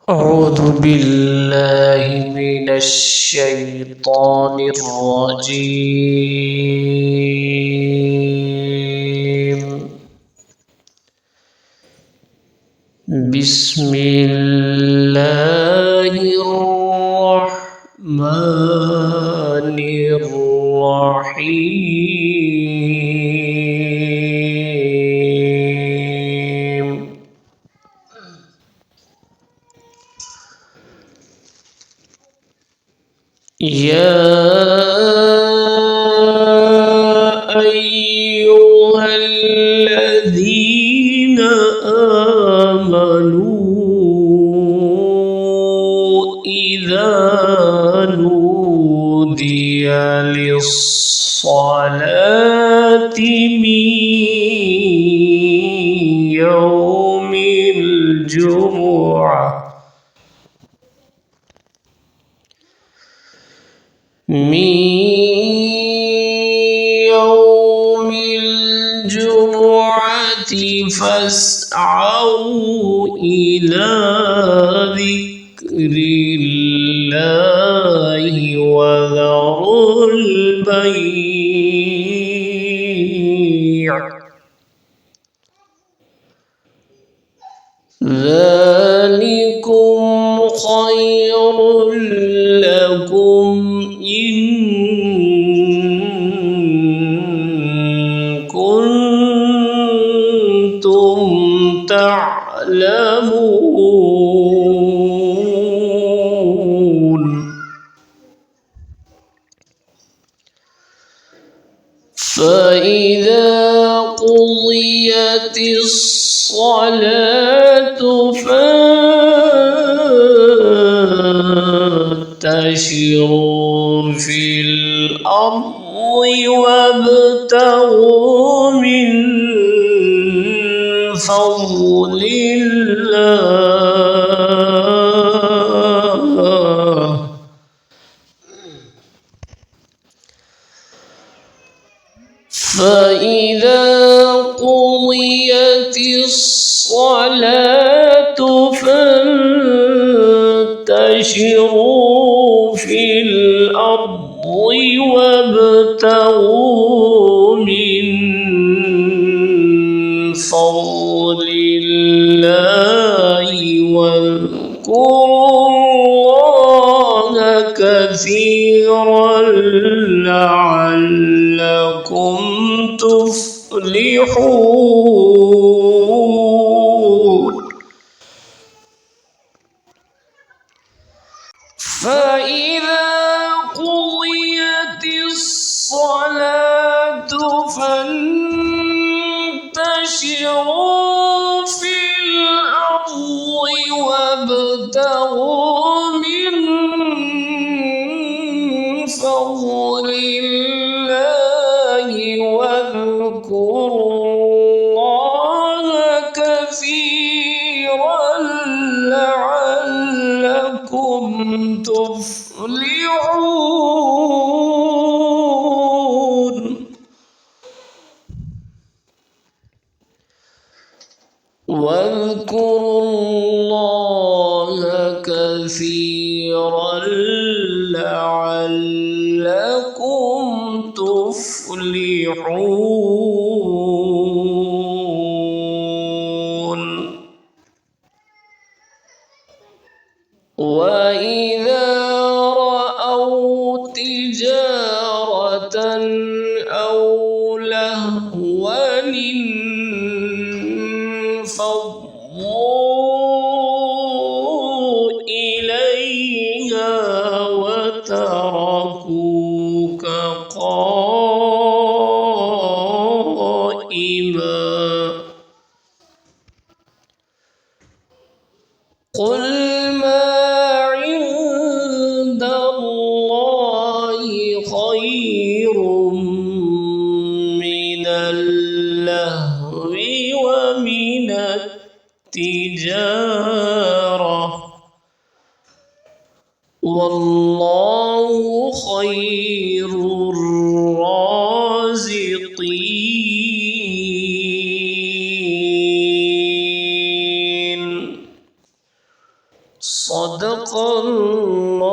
أعوذ بالله من الشيطان الرجيم. بسم الله الرحمن الرحيم. يا أيها الذين آمنوا إذا نودي للصلاة من يوم الجمعة فاسعوا إلى ذكر الله وذروا البيع ذلكم خير لكم إن كنتم تعلمون. فإذا قضيت الصلاة فانتشروا في الأرض وابتغوا من فضل الله فإذا قضيت الصلاة فانتشروا في الأرض وابتغوا من فضل الله واذكروا الله كثيرا لعلكم تفلحون. فإذا قضيت الصلاة فانتشروا في الأرض وابتغوا من فضل الله واذكروا الله كثيرا لعلكم تفلحون. واذكروا الله كثيرا لعلكم تفلحون. وإذا رأوا تجارة أو لهوا انفضوا إليها وتركوك قائما. قل ما عند الله خير من اللهو ومن التجارة والله خير الرازقين. صدق الله